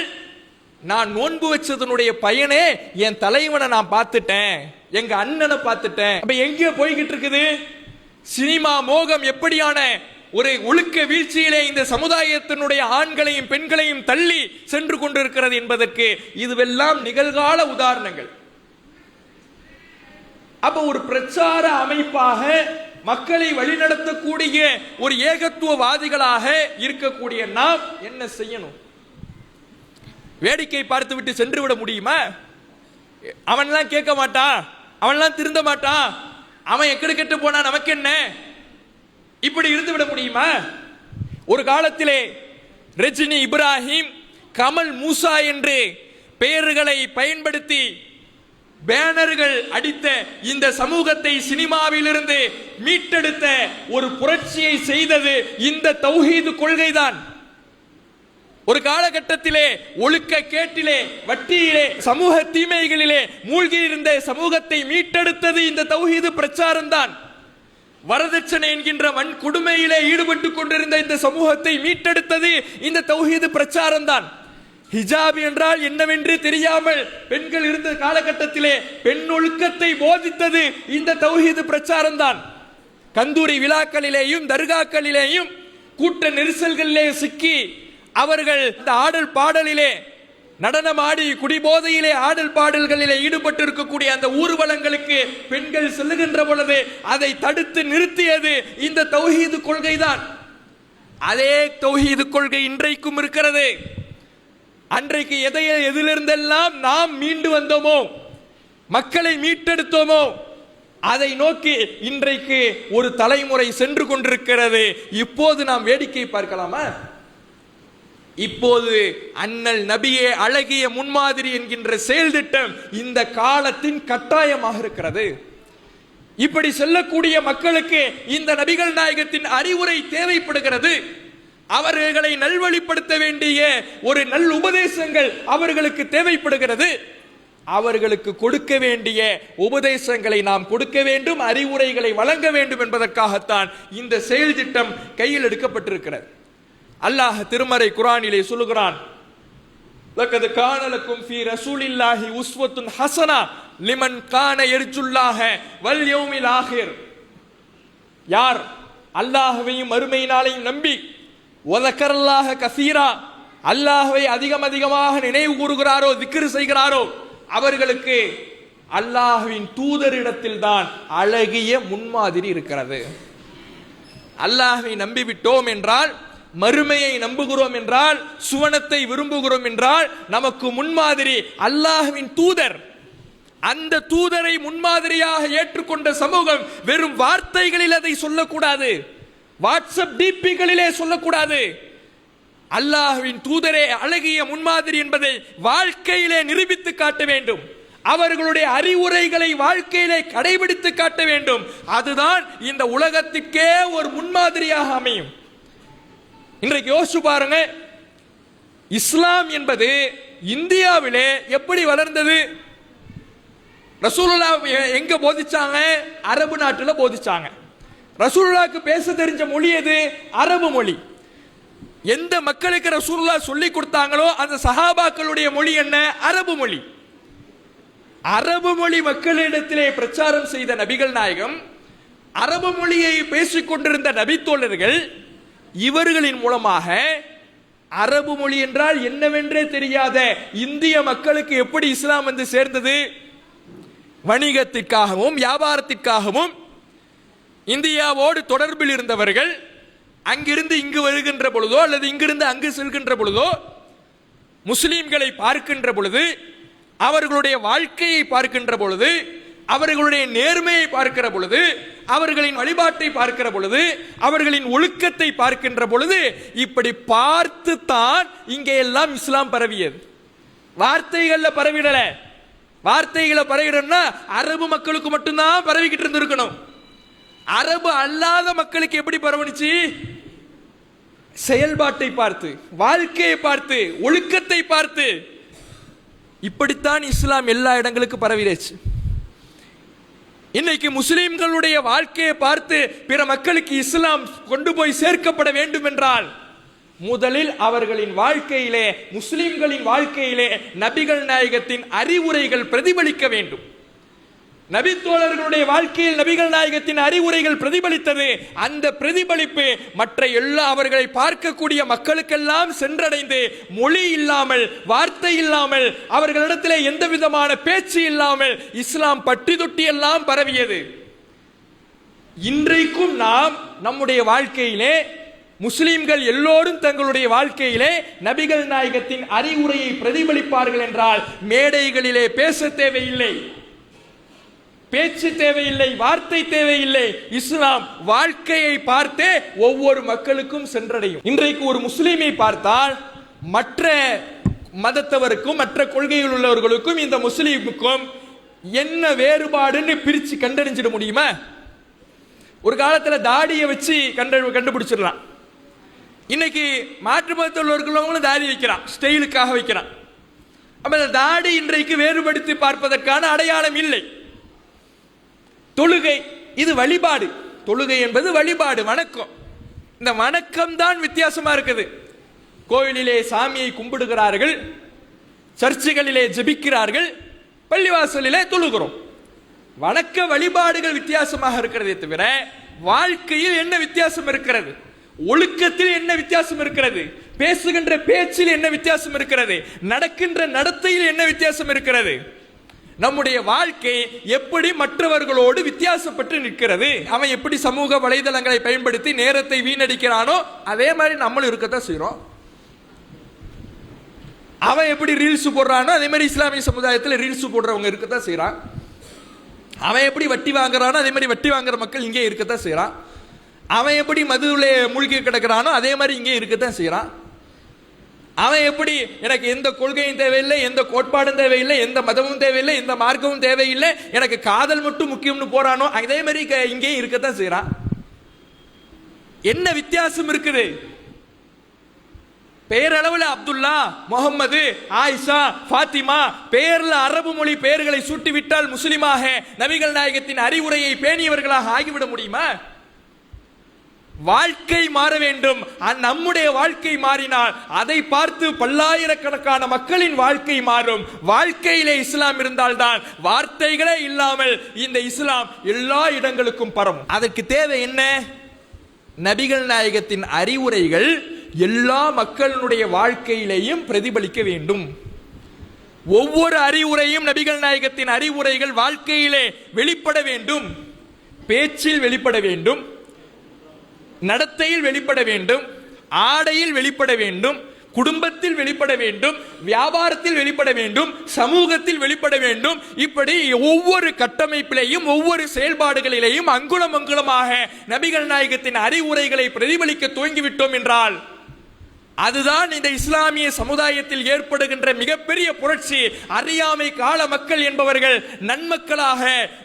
Speaker 1: நான் நோன்பு வச்சதனுடைய பயனே என் தலைவனை நான் பார்த்துட்டேன், எங்க அண்ணனை பார்த்துட்டேன். அப்ப எங்கே போய்கிட்டு இருக்குது? சினிமா மோகம் எப்படியான ஒரு ஒழுக்க வீழ்ச்சியிலே இந்த சமுதாயத்தினுடைய ஆண்களையும் பெண்களையும் தள்ளி சென்று கொண்டிருக்கிறது என்பதற்கு இதுவெல்லாம் நிகழ்கால உதாரணங்கள். அப்ப ஒரு பிரச்சார அமைப்பாக மக்களை வழிநடத்தக்கூடிய ஒரு ஏகத்துவவாதிகளாக இருக்கக்கூடிய நாம் என்ன செய்யணும்? வேடிக்கை பார்த்து விட்டு சென்று விட முடியுமா? அவன்லாம் கேட்க மாட்டான், அவன்லாம் திருந்த மாட்டான், அவன் எக்கடு கெட்டு போனா நமக்கு என்ன, இப்படி இருந்து விட முடியுமா? ஒரு காலத்திலே ரஜினி இப்ராஹிம், கமல் மூசா என்று பெயர்களை பயன்படுத்தி பேனர்கள் அடித்த இந்த சமூகத்தை சினிமாவிலிருந்து மீட்டெடுத்த ஒரு புரட்சியை செய்தது இந்த தௌஹீது கொள்கைதான். ஒரு காலகட்டத்திலே ஒழுக்க கேட்டிலே, வட்டியிலே, சமூக தீமைகளிலே மூழ்கி இருந்த சமூகத்தை மீட்டெடுத்தது இந்த தௌஹீது பிரச்சாரம் தான். வரதட்சணை என்கின்ற வன் கொடுமையிலே ஈடுபட்டு கொண்டிருந்த இந்த சமூகத்தை மீட்டெடுத்தது இந்த தௌஹீது பிரச்சாரம் தான். ஹிஜாப் என்றால் என்னவென்று தெரியாமல் பெண்கள் இருந்த காலகட்டத்திலே பெண் ஒழுக்கத்தை போதித்தது இந்த தௌஹீது பிரச்சாரம் தான். கந்தூரி விழாக்களிலேயும் தர்காக்களிலேயும் கூட்ட நெரிசல்களிலே சிக்கி அவர்கள் இந்த ஆடல் பாடலிலே நடனமாடி குடிபோதையிலே ஆடல் பாடல்களிலே ஈடுபட்டு இருக்கக்கூடிய அந்த ஊர்வலங்களுக்கு பெண்கள் செல்லுகின்ற பொழுது அதை தடுத்து நிறுத்தியது இந்த தௌஹீது கொள்கைதான். அதே தௌஹீது கொள்கை இன்றைக்கும் இருக்கிறது. அன்றைக்கு எதிலிருந்தெல்லாம் நாம் மீண்டு வந்தோமோ, மக்களை மீட்டெடுத்தோமோ, அதை நோக்கி இன்றைக்கு ஒரு தலைமுறை சென்று கொண்டிருக்கிறது. இப்போது நாம் வேடிக்கை பார்க்கலாமா? இப்போது அண்ணல் நபியே அழகிய முன்மாதிரி என்கின்ற செயல் திட்டம் இந்த காலத்தின் கட்டாயமாக இருக்கிறது. இப்படி செல்லக்கூடிய மக்களுக்கு இந்த நபிகள் நாயகத்தின் அறிவுரை தேவைப்படுகிறது. அவர்களை நல்வழிப்படுத்த வேண்டிய ஒரு நல் உபதேசங்கள் அவர்களுக்கு தேவைப்படுகிறது. அவர்களுக்கு கொடுக்க வேண்டிய உபதேசங்களை நாம் கொடுக்க வேண்டும், அறிவுரைகளை வழங்க வேண்டும் என்பதற்காகத்தான் இந்த செயல் திட்டம் கையில் எடுக்கப்பட்டிருக்கிறது. அல்லாஹ் திருமறை குர்ஆனிலே சொல்லுகிறான், லக்கத் கான லக்கும் ஃபீ ரசூலில்லாஹி உஸ்வத்துன் ஹஸனா லிமன் கான யர்ஜுல்லாஹ வல் யௌமில் ஆகிர். யார் அல்லாஹ்வையும் மறுமை நாளையும் நம்பி வதக்கரல்லாஹ கஸீரா, அல்லாஹ்வை அதிகமாக நினைவு கூறுகிறாரோ, திக்ர் செய்கிறாரோ, அவர்களுக்கு அல்லாஹ்வின் தூதரிடத்தில் தான் அழகிய முன்மாதிரி இருக்கிறது. அல்லாஹ்வை நம்பிவிட்டோம் என்றால், மறுமையை நம்புகிறோம் என்றால், சுவனத்தை விரும்புகிறோம் என்றால், நமக்கு முன்மாதிரி அல்லாஹ்வின் தூதர். அந்த தூதரை முன்மாதிரியாக ஏற்றுக்கொண்ட சமூகம் வெறும் வார்த்தைகளில் அதை சொல்லக்கூடாது, வாட்ஸ்அப் டிபிகளிலே சொல்லக்கூடாது. அல்லாஹ்வின் தூதரே அழகிய முன்மாதிரி என்பதை வாழ்க்கையிலே நிரூபித்து காட்ட வேண்டும். அவர்களுடைய அறிவுரைகளை வாழ்க்கையிலே கடைபிடித்து காட்ட வேண்டும். அதுதான் இந்த உலகத்திற்கே ஒரு முன்மாதிரியாக அமையும். இன்றைக்கு யோசிச்சு பாருங்க, இஸ்லாம் என்பது இந்தியாவிலே எப்படி வளர்ந்தது? ரசூலுல்லாஹ் எங்க போதிச்சாங்க? அரபு நாட்டில் போதிச்சாங்க. ரசூலுல்லாஹ்க்கு பேச தெரிஞ்ச மொழி எது? அரபு மொழி. எந்த மக்களுக்கு ரசூலுல்லாஹ் சொல்லி கொடுத்தாங்களோ அந்த சஹாபாக்களுடைய மொழி என்ன? அரபு மொழி. அரபு மொழி மக்களிடத்திலே பிரச்சாரம் செய்த நபிகள் நாயகம், அரபு மொழியை பேசிக் கொண்டிருந்த நபித்தோழர்கள், இவர்களின் மூலமாக அரபு மொழி என்றால் என்னவென்றே தெரியாத இந்திய மக்களுக்கு எப்படி இஸ்லாம் வந்து சேர்ந்தது? வணிகத்திற்காகவும் வியாபாரத்திற்காகவும் இந்தியாவோடு தொடர்பில் இருந்தவர்கள் அங்கிருந்து இங்கு வருகின்ற பொழுதோ அல்லது இங்கிருந்து அங்கு செல்கின்ற பொழுதோ முஸ்லிம்களை பார்க்கின்ற பொழுது, அவர்களுடைய வாழ்க்கையை பார்க்கின்ற பொழுது, அவர்களுடைய நேர்மையை பார்க்கிற பொழுது, அவர்களின் வழிபாட்டை பார்க்கிற பொழுது, அவர்களின் ஒழுக்கத்தை பார்க்கின்ற பொழுது, இப்படி பார்த்து தான் இங்கே எல்லாம் இஸ்லாம் பரவியது. வார்த்தைகள்ல பரவிடல. வார்த்தைகளை பரவிடணும்னா அரபு மக்களுக்கு மட்டும்தான் பரவிக்கிட்டு இருந்திருக்கணும். அரபு அல்லாத மக்களுக்கு எப்படி பரவணுச்சு? செயல்பாட்டை பார்த்து, வாழ்க்கையை பார்த்து, ஒழுக்கத்தை பார்த்து. இப்படித்தான் இஸ்லாம் எல்லா இடங்களுக்கு பரவிடுச்சு. இன்னைக்கு முஸ்லிம்களுடைய வாழ்க்கையை பார்த்து பிற மக்களுக்கு இஸ்லாம் கொண்டு போய் சேர்க்கப்பட வேண்டும் என்றால், முதலில் அவர்களின் வாழ்க்கையிலே, முஸ்லிம்களின் வாழ்க்கையிலே நபிகள் நாயகத்தின் அறிவுரைகள் பிரதிபலிக்க வேண்டும். நபித்தோழர்களுடைய வாழ்க்கையில் நபிகள் நாயகத்தின் அறிவுரைகள் பிரதிபலித்தது. அந்த பிரதிபலிப்பு மற்ற எல்லா அவர்களை பார்க்கக்கூடிய மக்களுக்கெல்லாம் சென்றடைந்து, மொழி இல்லாமல், வார்த்தை இல்லாமல், அவர்களிடத்தில் எந்த விதமான பேச்சு இல்லாமல் இஸ்லாம் பட்டி தொட்டி எல்லாம் பரவியது. இன்றைக்கும் நாம் நம்முடைய வாழ்க்கையிலே, முஸ்லிம்கள் எல்லோரும் தங்களுடைய வாழ்க்கையிலே நபிகள் நாயகத்தின் அறிவுரையை பிரதிபலிப்பார்கள் என்றால், மேடைகளிலே பேச தேவையில்லை, பேச்சு தேவையில்லை, வார்த்தை தேவையில்லை. இஸ்லாம் வாழ்க்கையை பார்த்தே ஒவ்வொரு மக்களுக்கும் சென்றடையும். இன்றைக்கு ஒரு முஸ்லீமை பார்த்தால் மற்ற மதத்தவருக்கும் மற்ற கொள்கையில் உள்ளவர்களுக்கும் இந்த முஸ்லீமுக்கும் என்ன வேறுபாடுன்னு பிரிச்சு கண்டறிஞ்சிட முடியுமா? ஒரு காலத்தில் தாடியை வச்சு கண்டுபிடிச்சிடலாம். இன்னைக்கு மாற்று மதத்தில் உள்ளவர்களும் தாடி வைக்கிறான், ஸ்டைலுக்காக வைக்கிறான். அப்ப இந்த தாடி இன்றைக்கு வேறுபடுத்தி பார்ப்பதற்கான அடையாளம் இல்லை. தொழுகை இது வழிபாடு. தொழுகை என்பது வழிபாடு, வணக்கம். இந்த வணக்கம் தான் வித்தியாசமா இருக்குது. கோயிலிலே சாமியை கும்பிடுகிறார்கள், சர்ச்சுகளிலே ஜெபிக்கிறார்கள், பள்ளிவாசலிலே தொழுகிறோம். வணக்க வழிபாடுகள் வித்தியாசமாக இருக்கிறதே தவிர வாழ்க்கையில் என்ன வித்தியாசம் இருக்கிறது? ஒழுக்கத்தில் என்ன வித்தியாசம் இருக்கிறது? பேசுகின்ற பேச்சில் என்ன வித்தியாசம் இருக்கிறது? நடக்கின்ற நடத்தையில் என்ன வித்தியாசம் இருக்கிறது? நம்முடைய வாழ்க்கை எப்படி மற்றவர்களோடு வித்தியாசப்பட்டு நிற்கிறது? அவன் எப்படி சமூக வலைதளங்களை பயன்படுத்தி நேரத்தை வீணடிக்கிறானோ அதே மாதிரி நம்மளும் இருக்கத்தான் செய்யறோம். அவன் எப்படி ரீல்ஸ் போடுறானோ அதே மாதிரி இஸ்லாமிய சமுதாயத்தில் ரீல்ஸ் போடுறவங்க இருக்கத்தான் செய்யறான். அவன் எப்படி வட்டி வாங்குறானோ அதே மாதிரி வட்டி வாங்குற மக்கள் இங்கே இருக்கத்தான் செய்யறான். அவன் எப்படி மதுவிலே மூழ்கி கிடக்கிறானோ அதே மாதிரி இங்கே இருக்கத்தான் செய்யறான். அவன் எப்படி எனக்கு எந்த கொள்கையும் தேவையில்லை, எந்த கோட்பாடும் தேவையில்லை, எந்த மதமும் தேவையில்லை, எந்த மார்க்கமும் தேவையில்லை, எனக்கு காதல் மட்டும் முக்கியம்னு போறானோ அதே மாதிரி இங்கேயும் இருக்கத்தான் செய்யறான். என்ன வித்தியாசம் இருக்குது? பெயரளவில் அப்துல்லா, முகமது, ஆயிஷா, ஃபாத்திமா பெயர்ல அரபு மொழி பெயர்களை சூட்டிவிட்டால் முஸ்லிமாக நபிகள் நாயகத்தின் அறிவுரையை பேணியவர்களாக ஆகிவிட முடியுமா? வாழ்க்கை மாற வேண்டும். நம்முடைய வாழ்க்கை மாறினால் அதை பார்த்து பல்லாயிரக்கணக்கான மக்களின் வாழ்க்கை மாறும். வாழ்க்கையிலே இஸ்லாம் இருந்தால்தான், வார்த்தைகளே இல்லாமல் இந்த இஸ்லாம் எல்லா இடங்களுக்கும் பரவும். அதற்கு தேவை என்ன? நபிகள் நாயகத்தின் அறிவுரைகள் எல்லா மக்களுடைய வாழ்க்கையிலேயும் பிரதிபலிக்க வேண்டும். ஒவ்வொரு அறிவுரையும் நபிகள் நாயகத்தின் அறிவுரைகள் வாழ்க்கையிலே வெளிப்பட வேண்டும், பேச்சில் வெளிப்பட வேண்டும், நடத்தையில் வெளிப்பட வேண்டும், ஆடையில் வெளிப்பட வேண்டும், குடும்பத்தில் வெளிப்பட வேண்டும், வியாபாரத்தில் வெளிப்பட வேண்டும், சமூகத்தில் வெளிப்பட வேண்டும். இப்படி ஒவ்வொரு கட்டமைப்பிலேயும் ஒவ்வொரு செயல்பாடுகளிலேயும் அங்குலம் அங்குலமாக நபிகள் நாயகத்தின் அறிவுரைகளை பிரதிபலிக்க துவங்கிவிட்டோம் என்றால் அதுதான் இந்த இஸ்லாமிய சமுதாயத்தில் ஏற்படுகின்ற மிகப்பெரிய புரட்சி. அறியாமை கால மக்கள் என்பவர்கள் நன்மக்களாக,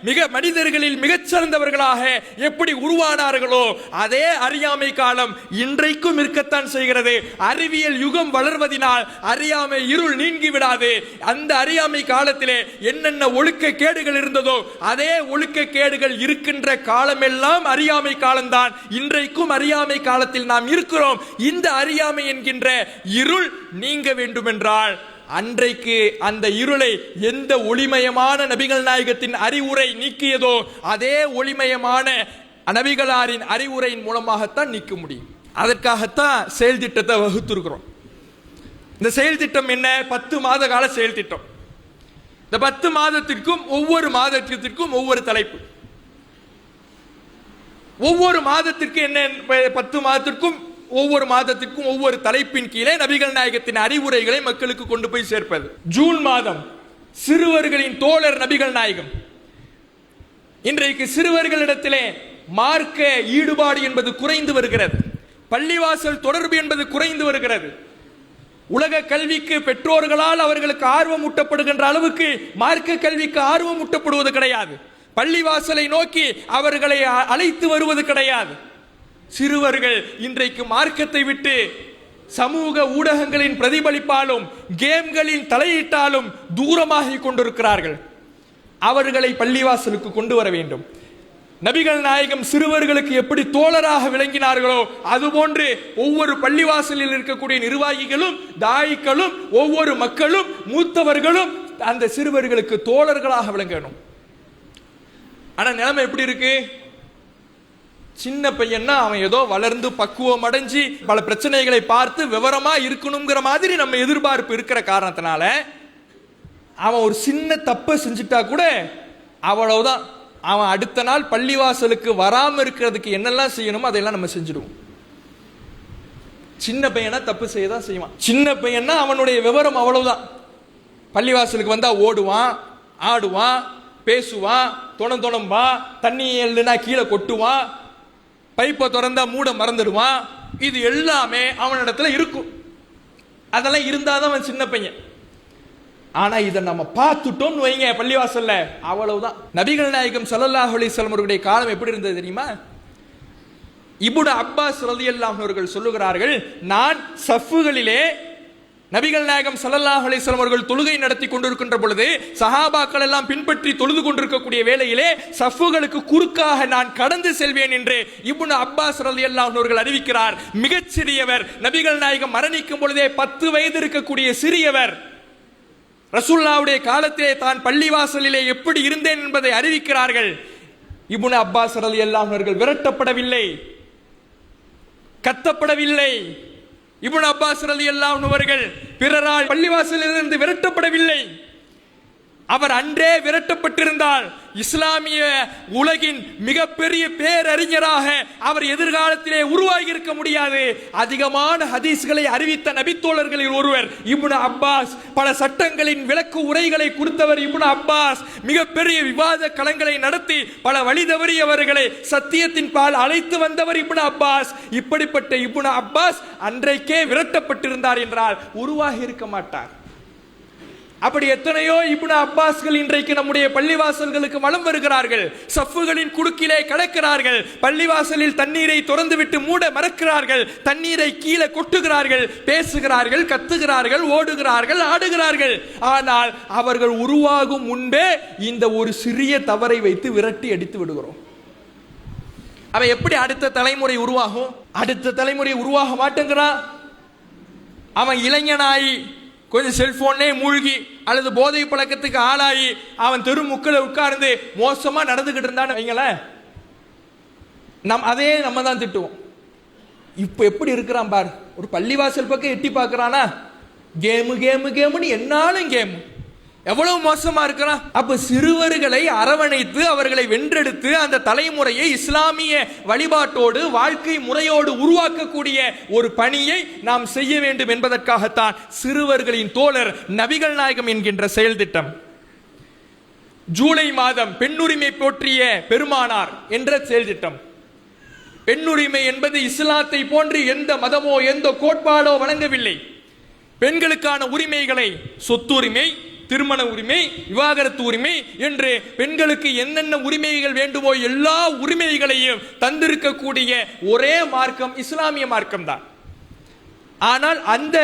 Speaker 1: மிக மனிதர்களில் மிகச்சிறந்தவர்களாக எப்படி உருவானார்களோ அதே அறியாமை காலம் இன்றைக்கும் இருக்கத்தான் செய்கிறது. அறிவியல் யுகம் வளர்வதினால் அறியாமை இருள் நீங்கி விடாது. அந்த அறியாமை காலத்திலே என்னென்ன ஒழுக்க கேடுகள் இருந்ததோ அதே ஒழுக்க கேடுகள் இருக்கின்ற காலமெல்லாம் அறியாமை காலம்தான். இன்றைக்கும் அறியாமை காலத்தில் நாம் இருக்கிறோம். இந்த அறியாமை என்கின்ற இருள் நீங்க வேண்டுமென்றால் அன்றைக்கு அந்த இருளை எந்த ஒளிமயமான நபிகள் நாயகத்தின் அறிவுரை நீக்கியதோ அதே ஒளிமயமான நபிகளாரின் அறிவுரையின் மூலமாகத்தான் நீக்க முடியும். அதற்காகத்தான் செயல் திட்டத்தை வகுத்திருக்கிறோம். இந்த செயல் திட்டம் என்ன? 10 மாத கால செயல் திட்டம். இந்த 10 மாதத்திற்கும் ஒவ்வொரு மாதத்திற்கும் ஒவ்வொரு தலைப்பு. ஒவ்வொரு மாதத்திற்கு என்ன? 10 மாதத்திற்கும் ஒவ்வொரு மாதத்திற்கும் ஒவ்வொரு தலைப்பின் கீழே நபிகள் நாயகத்தின் அறிவுரைகளை மக்களுக்கு கொண்டு போய் சேர்ப்பது. ஜூன் மாதம் சிறுவர்களின் தோழர் நபிகள் நாயகம். இன்றைக்கு சிறுவர்களிடத்திலே மார்க்க ஈடுபாடு என்பது குறைந்து வருகிறது. பள்ளிவாசல் தொடர்பு என்பது குறைந்து வருகிறது. உலக கல்விக்கு பெற்றோர்களால் அவர்களுக்கு ஆர்வம் ஊட்டப்படுகின்ற அளவுக்கு மார்க்க கல்விக்கு ஆர்வம் ஊட்டப்படுவது கிடையாது. பள்ளிவாசலை நோக்கி அவர்களை அழைத்து வருவது கிடையாது. சிறுவர்கள் இன்றைக்கு மார்க்கத்தை விட்டு சமூக ஊடகங்களின் பிரதிபலிப்பாலும் கேம்களின் தலையீட்டாலும் தூரமாகிக் கொண்டிருக்கிறார்கள். அவர்களை பள்ளிவாசலுக்கு கொண்டு வர வேண்டும். நபிகள் நாயகம் சிறுவர்களுக்கு எப்படி தோழராக விளங்கினார்களோ அதுபோன்று ஒவ்வொரு பள்ளிவாசலில் இருக்கக்கூடிய நிர்வாகிகளும் தாயிகளும் ஒவ்வொரு மக்களும் மூத்தவர்களும் அந்த சிறுவர்களுக்கு தோழர்களாக விளங்கணும். ஆனா நிலைமை எப்படி இருக்கு? சின்ன பையன்னா அவன் ஏதோ வளர்ந்து பக்குவம் அடைஞ்சு பல பிரச்சனைகளை பார்த்து விவரமா இருக்கணுங்கிற மாதிரி நம்ம எதிர்பார்ப்பு இருக்கிற காரணத்தினால அவன் ஒரு சின்ன தப்பை செஞ்சுட்டா கூட அவ்வளவுதான். அவன் அடுத்த நாள் பள்ளிவாசலுக்கு வராம இருக்கிறதுக்கு என்னெல்லாம் செய்யணுமோ அதையெல்லாம் நம்ம செஞ்சிடுவோம். சின்ன பையனா தப்பு செய்யதான் செய்வான். சின்ன பையன்னா அவனுடைய விவரம் அவ்வளவுதான். பள்ளிவாசலுக்கு வந்தா ஓடுவான், ஆடுவான், பேசுவான், தொணம்பா, தண்ணி இல்லைன்னா கீழே கொட்டுவான், பைப்பை திறந்தா மூட மறந்துடுவான். இது எல்லாமே அவனிடத்துல இருக்கும். அதெல்லாம் இருந்தாதான் அவன் சின்ன பையன். ஆனா இதை நம்ம பார்த்துட்டோம்னு வைங்க பள்ளிவாசல்ல, அவ்வளவுதான். நபிகள் நாயகம் ஸல்லல்லாஹு அலைஹி வஸல்லம் அவர்களுடைய காலம் எப்படி இருந்தது தெரியுமா? இப்னு அப்பாஸ் ரலியல்லாஹு அவர்கள் சொல்லுகிறார்கள், நான் சஃப்புகளிலே நபிகள் நாயகம் ஸல்லல்லாஹு அலைஹி வஸல்லம் அவர்கள் தொழுகை நடத்தி கொண்டிருக்கின்ற பொழுது சஹாபாக்கள் எல்லாம் பின்பற்றி தொழுது கொண்டிருக்கக்கூடிய வேளையிலே சஃப்புகளுக்கு குறுக்காக நான் கடந்து செல்வேன் என்று இப்னு அப்பாஸ் ரலியல்லாஹு அவர்கள் அறிவிக்கிறார். மிகச் சிறியவர். நபிகள் நாயகம் மரணிக்கும் பொழுதே 10 வயது இருக்கக்கூடிய சிறியவர். ரசூலுல்லாஹ்வுடைய காலத்திலே தான் பள்ளிவாசலிலே எப்படி இருந்தேன் என்பதை அறிவிக்கிறார்கள். இப்னு அப்பாஸ் ரலியல்லாஹு அவர்கள் விரட்டப்படவில்லை, கத்தப்படவில்லை. இப்னு அப்பாஸ் ரலியல்லாஹு அவர்கள் பிறரால் பள்ளிவாசலிலிருந்து விரட்டப்படவில்லை. அவர் அன்றே விரட்டப்பட்டிருந்தால் இஸ்லாமிய உலகின் மிகப்பெரிய பேரறிஞராக அவர் எதிர்காலத்திலே உருவாகி இருக்க முடியாது. அதிகமான ஹதீஸ்களை அறிவித்த நபித்தோழர்களில் ஒருவர் இப்னு அப்பாஸ். பல சட்டங்களின் விளக்கு உரைகளை கொடுத்தவர் இப்னு அப்பாஸ். மிகப்பெரிய விவாத களங்களை நடத்தி பல வழி தவறியவர்களை சத்தியத்தின் பால் அழைத்து வந்தவர் இப்னு அப்பாஸ். இப்படிப்பட்ட இப்னு அப்பாஸ் அன்றைக்கே விரட்டப்பட்டிருந்தார் என்றால் உருவாகி இருக்க மாட்டார். அப்படி எத்தனையோ இப்னு அப்பாஸ்கள் இன்றைக்கு நம்முடைய பள்ளிவாசல்களுக்கு வலம் வருகிறார்கள். சஃப்புகளின் குறுக்கிலே கடக்கிறார்கள். பள்ளிவாசலில் தண்ணீரை திறந்துவிட்டு மூட மறக்கிறார்கள். தண்ணீரை கீழே கொட்டுகிறார்கள், பேசுகிறார்கள், கத்துகிறார்கள், ஓடுகிறார்கள், ஆடுகிறார்கள். ஆனால் அவர்கள் உருவாகும் முன்பே இந்த ஒரு சிறிய தவறை வைத்து விரட்டி அடித்து விடுகிறோம். அவன் எப்படி அடுத்த தலைமுறை உருவாகும்? அடுத்த தலைமுறை உருவாக மாட்டேங்கிறான். அவன் இளைஞனாயி கொஞ்சம் செல்போனே மூழ்கி அல்லது போதை பழக்கத்துக்கு ஆளாகி அவன் தெரு முக்களை உட்கார்ந்து மோசமா நடந்துகிட்டு இருந்தான்னு வைங்களேன், நம்ம தான் திட்டுவோம். இப்ப எப்படி இருக்கிறான் பார். ஒரு பள்ளிவாசல் பக்கம் எட்டி பார்க்கறானா, கேமு கேமு கேமுன்னு என்னாலும் கேமு. எவ்வளவு மோசமா இருக்கிறான். அப்ப சிறுவர்களை அரவணைத்து அவர்களை வென்றெடுத்து அந்த தலைமுறையை இஸ்லாமிய வழிபாட்டோடு வாழ்க்கை முறையோடு உருவாக்கக்கூடிய ஒரு பணியை நாம் செய்ய வேண்டும் என்பதற்காகத்தான் சிறுவர்களின் தோழர் நபிகள் நாயகம் என்கின்ற செயல் திட்டம். ஜூலை மாதம் பெண்ணுரிமை போற்றிய பெருமானார் என்ற செயல் திட்டம். பெண்ணுரிமை என்பது இஸ்லாத்தை போன்று எந்த மதமோ எந்த கோட்பாடோ வழங்கவில்லை. பெண்களுக்கான உரிமைகளை, சொத்துரிமை, திருமண உரிமை, விவாகரத்து உரிமை என்று பெண்களுக்கு என்னென்ன உரிமைகள் வேண்டுமோ எல்லா உரிமைகளையும் தந்திருக்கக்கூடிய ஒரே மார்க்கம் இஸ்லாமிய மார்க்கம் தான். ஆனால் அந்த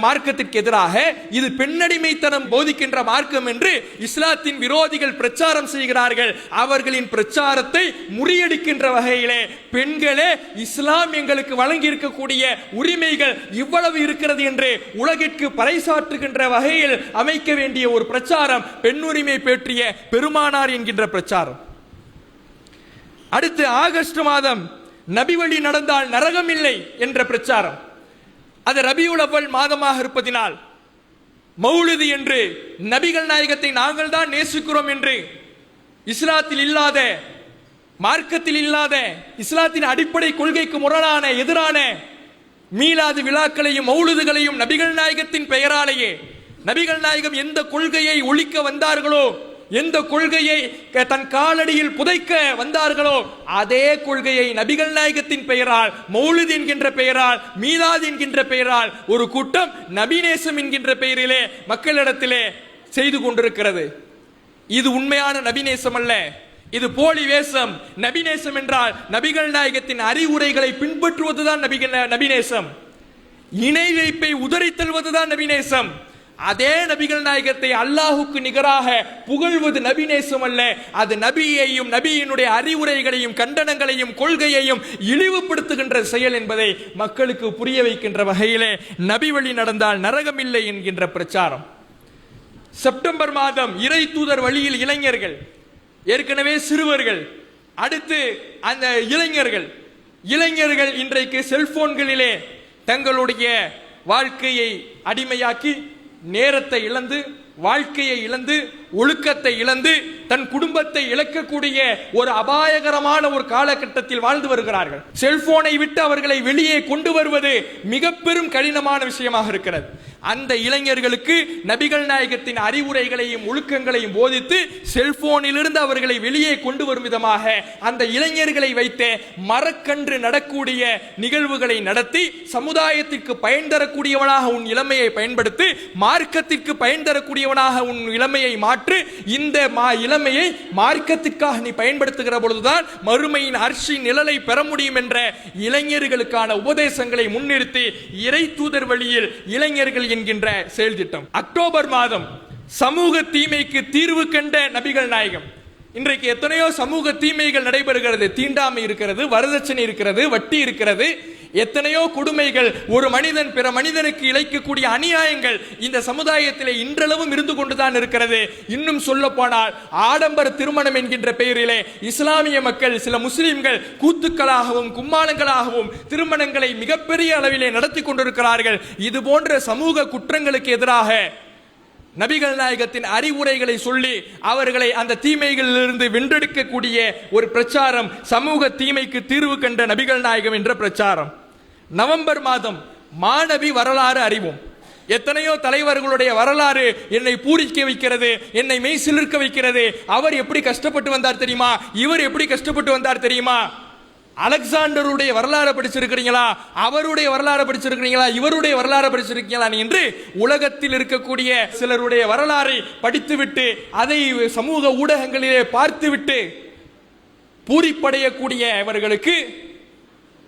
Speaker 1: மார்க்கத்திற்கு எதிராக இது பெண்ணடிமைத்தனம் போதிக்கின்ற மார்க்கம் என்று இஸ்லாத்தின் விரோதிகள் பிரச்சாரம் செய்கிறார்கள். அவர்களின் பிரச்சாரத்தை முறியடிக்கின்ற வகையிலே பெண்களே இஸ்லாம் எங்களுக்கு வழங்கி இருக்கக்கூடிய உரிமைகள் இவ்வளவு இருக்கிறது என்று உலகிற்கு பறைசாற்றுகின்ற வகையில் அமைக்க வேண்டிய ஒரு பிரச்சாரம் பெண்ணுரிமை பற்றிய பெருமானார் என்கின்ற பிரச்சாரம். அடுத்து ஆகஸ்ட் மாதம் நபி வழி நடந்தால் நரகம் இல்லை என்ற பிரச்சாரம். அது ரபியுல் அவ்வல் மாதமாக இருப்பதினால் மௌலிது என்று நபிகள் நாயகத்தை நாங்கள் தான் நேசிக்கிறோம் என்று இஸ்லாத்தில் இல்லாத, மார்க்கத்தில் இல்லாத, இஸ்லாத்தின் அடிப்படை கொள்கைக்கு முரணான எதிரான மீலாது விழாக்களையும் மௌலிதுகளையும் நபிகள் நாயகத்தின் பெயராலேயே, நபிகள் நாயகம் எந்த கொள்கையை ஒழிக்க வந்தார்களோ, எந்த கொள்கையை தன் காலடியில் புதைக்க வந்தார்களோ அதே கொள்கையை நபிகள் நாயகத்தின் பெயரால், மௌலித் என்கின்ற பெயரால், மீலாத் என்கின்ற பெயரால் ஒரு கூட்டம் நபிநேசம் என்கின்ற பெயரிலே மக்களிடத்திலே செய்து கொண்டிருக்கிறது. இது உண்மையான நபிநேசம் அல்ல, இது போலி வேஷம். நபிநேசம் என்றால் நபிகள் நாயகத்தின் அறிவுரைகளை பின்பற்றுவதுதான் நபிநேசம். இணை வைப்பை உதறி தள்ளுவதுதான் நபிநேசம். அதே நபிகள் நாயகத்தை அல்லாஹுக்கு நிகராக புகழ்வது நபிநேசம் அல்ல. அது நபியையும் நபியினுடைய அறிவுரைகளையும் கண்டனங்களையும் கொள்கையையும் இழிவுபடுத்துகின்ற செயல் என்பதை மக்களுக்கு புரிய வைக்கின்ற வகையிலே நபி வழி நடந்தால் நரகமில்லை என்கின்ற பிரச்சாரம். செப்டம்பர் மாதம் இறை தூதர் வழியில் இளைஞர்கள், ஏற்கனவே சிறுவர்கள், அடுத்து அந்த இளைஞர்கள் இன்றைக்கு செல்போன்களிலே தங்களுடைய வாழ்க்கையை அடிமையாக்கி நேரத்தை இழந்து, வாழ்க்கையை இழந்து, ஒழுக்கத்தை இழந்து, தன் குடும்பத்தை இழக்கக்கூடிய ஒரு அபாயகரமான ஒரு காலகட்டத்தில் வாழ்ந்து வருகிறார்கள். செல்போனை விட்டு அவர்களை வெளியே கொண்டு வருவது மிக பெரும் கடினமான விஷயமாக இருக்கிறது. அந்த இளைஞர்களுக்கு நபிகள் நாயகத்தின் அறிவுரைகளையும் ஒழுக்கங்களையும் போதித்து செல்போனிலிருந்து அவர்களை வெளியே கொண்டு வரும் விதமாக அந்த இளைஞர்களை வைத்து மரக்கன்று நடக்கூடிய நிகழ்வுகளை நடத்தி சமுதாயத்திற்கு பயன் தரக்கூடியவனாக உன் இளமையை பயன்படுத்தி, மார்க்கத்திற்கு பயன் தரக்கூடியவனாக உன் இளமையை மாற்று. இந்த இளமையை மார்க்கத்திற்காக நீ பயன்படுத்துகிற பொழுதுதான் மறுமையின் அர்ஷின் நிழலை பெற முடியும் என்ற இளைஞர்களுக்கான உபதேசங்களை முன்னிறுத்தி இறை தூதர் வழியில் இளைஞர்கள் என்கின்ற செயல் திட்டம். அக்டோபர் மாதம் சமூக தீமைக்கு தீர்வு கண்ட நபிகள் நாயகம். இன்றைக்கு எத்தனையோ சமூக தீமைகள் நடைபெறுகிறது. தீண்டாமை இருக்கிறது, வரதட்சணை இருக்கிறது, வட்டி இருக்கிறது, எத்தனையோ கொடுமைகள், ஒரு மனிதன் பிற மனிதனுக்கு இழைக்கக்கூடிய அநியாயங்கள் இந்த சமுதாயத்திலே இன்றளவும் இருந்து கொண்டுதான் இருக்கிறது. இன்னும் சொல்ல போனால் ஆடம்பர திருமணம் என்கின்ற பெயரிலே இஸ்லாமிய மக்கள், சில முஸ்லிம்கள் கூத்துக்களாகவும் கும்மாளங்களாகவும் திருமணங்களை மிகப்பெரிய அளவிலே நடத்தி கொண்டிருக்கிறார்கள். இது போன்ற சமூக குற்றங்களுக்கு எதிராக நபிகள் நாயகத்தின் அறிவுரைகளை சொல்லி அவர்களை அந்த தீமைகளிலிருந்து வென்றெடுக்கக்கூடிய ஒரு பிரச்சாரம், சமூக தீமைக்கு தீர்வு கண்ட நபிகள் நாயகம் என்ற பிரச்சாரம். நவம்பர் மாதம் மாணவி வரலாறு அறிவோம். எத்தனையோ தலைவர்களுடைய வரலாறு என்னை பூரிக்க வைக்கிறது, என்னை மெய் சிலிர்க்க வைக்கிறது. அவர் எப்படி கஷ்டப்பட்டு வந்தார் தெரியுமா, இவர் எப்படி கஷ்டப்பட்டு வந்தார் தெரியுமா, அலெக்சாண்டருடைய வரலாறு படிச்சிருக்கிறீங்களா, அவருடைய வரலாறு படிச்சிருக்கிறீங்களா, இவருடைய வரலாறு படிச்சிருக்கீங்களா என்று உலகத்தில் இருக்கக்கூடிய சிலருடைய வரலாறை படித்துவிட்டு அதை சமூக ஊடகங்களிலே பார்த்துவிட்டு பூரிப்படையக்கூடியவர்களுக்கு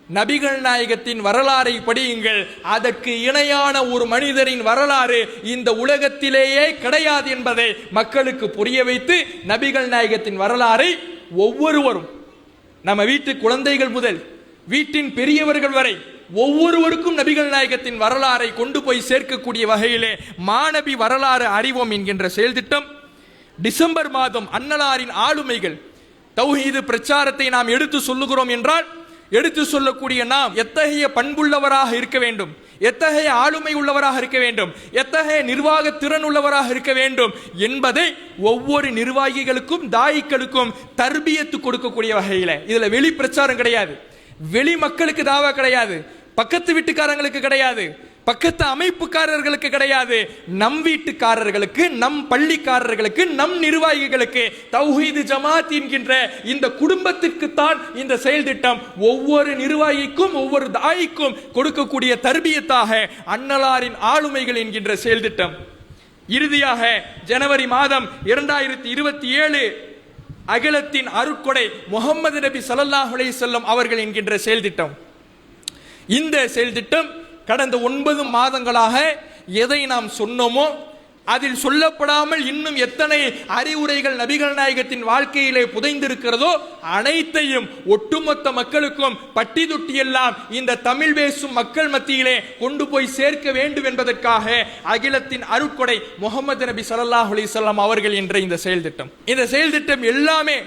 Speaker 1: நபிகள் நாயகத்தின் வரலாறை படியுங்கள், அதற்கு இணையான ஒரு மனிதரின் வரலாறு இந்த உலகத்திலேயே கிடையாது என்பதை மக்களுக்கு புரிய வைத்து நபிகள் நாயகத்தின் வரலாறை ஒவ்வொருவரும், நம்ம வீட்டு குழந்தைகள் முதல் வீட்டின் பெரியவர்கள் வரை ஒவ்வொருவருக்கும் நபிகள் நாயகத்தின் வரலாறை கொண்டு போய் சேர்க்கக்கூடிய வகையிலே மாணவி வரலாறு அறிவோம் என்கின்ற செயல் திட்டம். டிசம்பர் மாதம் அன்னலாரின் ஆளுமைகள், தௌஹீது பிரச்சாரத்தை நாம் எடுத்து சொல்லுகிறோம் என்றால் எடுத்து சொல்லக்கூடிய நாம் எத்தகைய பண்புள்ளவராக இருக்க வேண்டும், எத்தகைய ஆளுமை உள்ளவராக இருக்க வேண்டும், எத்தகைய நிர்வாக திறன் உள்ளவராக இருக்க வேண்டும் என்பதை ஒவ்வொரு நிர்வாகிகளுக்கும் தாயிகளுக்கும் தர்பியத்து கொடுக்கக்கூடிய வகையில். இதுல வெளி பிரச்சாரம் கிடையாது, வெளி மக்களுக்கு தாவா கிடையாது, பக்கத்து வீட்டுக்காரங்களுக்கு கிடையாது, பக்கத்து அமைப்புக்காரர்களுக்கு கிடையாது, நம் வீட்டுக்காரர்களுக்கு, நம் பள்ளிக்காரர்களுக்கு, நம் நிர்வாகிகளுக்கு, தௌஹீது ஜமாத் என்கின்ற இந்த குடும்பத்திற்கு தான் இந்த செயல் திட்டம். ஒவ்வொரு நிர்வாகிக்கும் ஒவ்வொரு தாய்க்கும் கொடுக்கக்கூடிய தர்பியத்தாக அன்னலாரின் ஆளுமைகள் என்கின்ற செயல் திட்டம். இறுதியாக ஜனவரி மாதம் 2027 அகிலத்தின் அருட்கொடை முஹம்மது நபி ஸல்லல்லாஹு அலைஹி வஸல்லம் அவர்கள் என்கின்ற செயல் திட்டம். இந்த செயல் திட்டம் கடந்த 9 மாதங்களாக எதை நாம் சொன்னோமோ அதில் சொல்லப்படாமல் இன்னும் எத்தனை அறிவுரைகள் நபிகள் நாயகத்தின் வாழ்க்கையிலே புதைந்திருக்கிறதோ அனைத்தையும் ஒட்டுமொத்த மக்களுக்கும் பட்டி தொட்டி எல்லாம் இந்த தமிழ் பேசும் மக்கள் மத்தியிலே கொண்டு போய் சேர்க்க வேண்டும் என்பதற்காக அகிலத்தின் அருட்கொடை முஹம்மது நபி ஸல்லல்லாஹு அலைஹி வஸல்லம் அவர்கள் என்ற இந்த செயல் திட்டம். இந்த செயல் திட்டம் எல்லாமே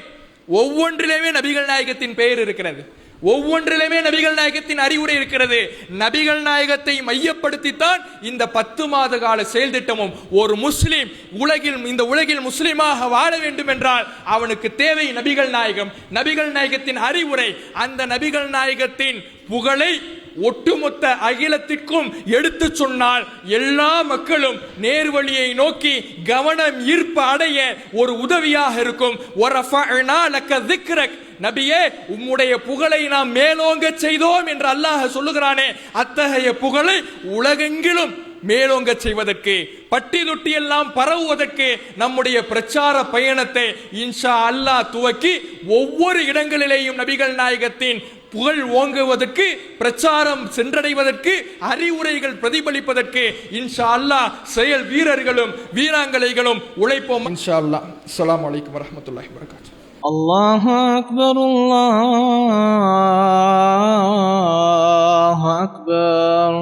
Speaker 1: ஒவ்வொன்றிலேயே நபிகள் நாயகத்தின் பெயர் இருக்கிறது, ஒவ்வொன்றிலுமே நபிகள் நாயகத்தின் அறிவுரை இருக்கிறது. நபிகள் நாயகத்தை மையப்படுத்தித்தான் இந்த 10 மாத கால செயல் திட்டமும். ஒரு முஸ்லிம் இந்த உலகில் முஸ்லிமாக வாழ வேண்டும் என்றால் அவனுக்கு தேவை நபிகள் நாயகம், நபிகள் நாயகத்தின் அறிவுரை. அந்த நபிகள் நாயகத்தின் புகழை ஒட்டுமொத்த அகிலத்திற்கும் எடுத்து சொன்னால் எல்லா மக்களும் நேர்வழியை நோக்கி கவனம் ஈர்ப்பு அடைய ஒரு உதவியாக இருக்கும். நபியே, உம்முடைய புகழை நாம் மேலோங்க செய்தோம் என்று அல்லாஹ் சொல்லுகிறானே, அத்தகைய புகழை உலகெங்கிலும் மேலோங்க செய்வதற்கு, பட்டி தொட்டி எல்லாம் பரவுவதற்கு நம்முடைய பிரச்சார பயணத்தை இன்ஷா அல்லாஹ் துவக்கி ஒவ்வொரு இடங்களிலேயும் நபிகள் நாயகத்தின் புகழ் ஓங்குவதற்கு, பிரச்சாரம் சென்றடைவதற்கு, அறிவுரைகள் பிரதிபலிப்பதற்கு இன்ஷா அல்லாஹ் செயல் வீரர்களும் வீராங்கனைகளும் உழைப்போம் இன்ஷா அல்லாஹ். அஸ்ஸலாமு அலைக்கும் வரஹ்மத்துல்லாஹி வபரகாத்துஹு.
Speaker 2: அல்லாஹு அக்பர், அல்லாஹு அக்பர்.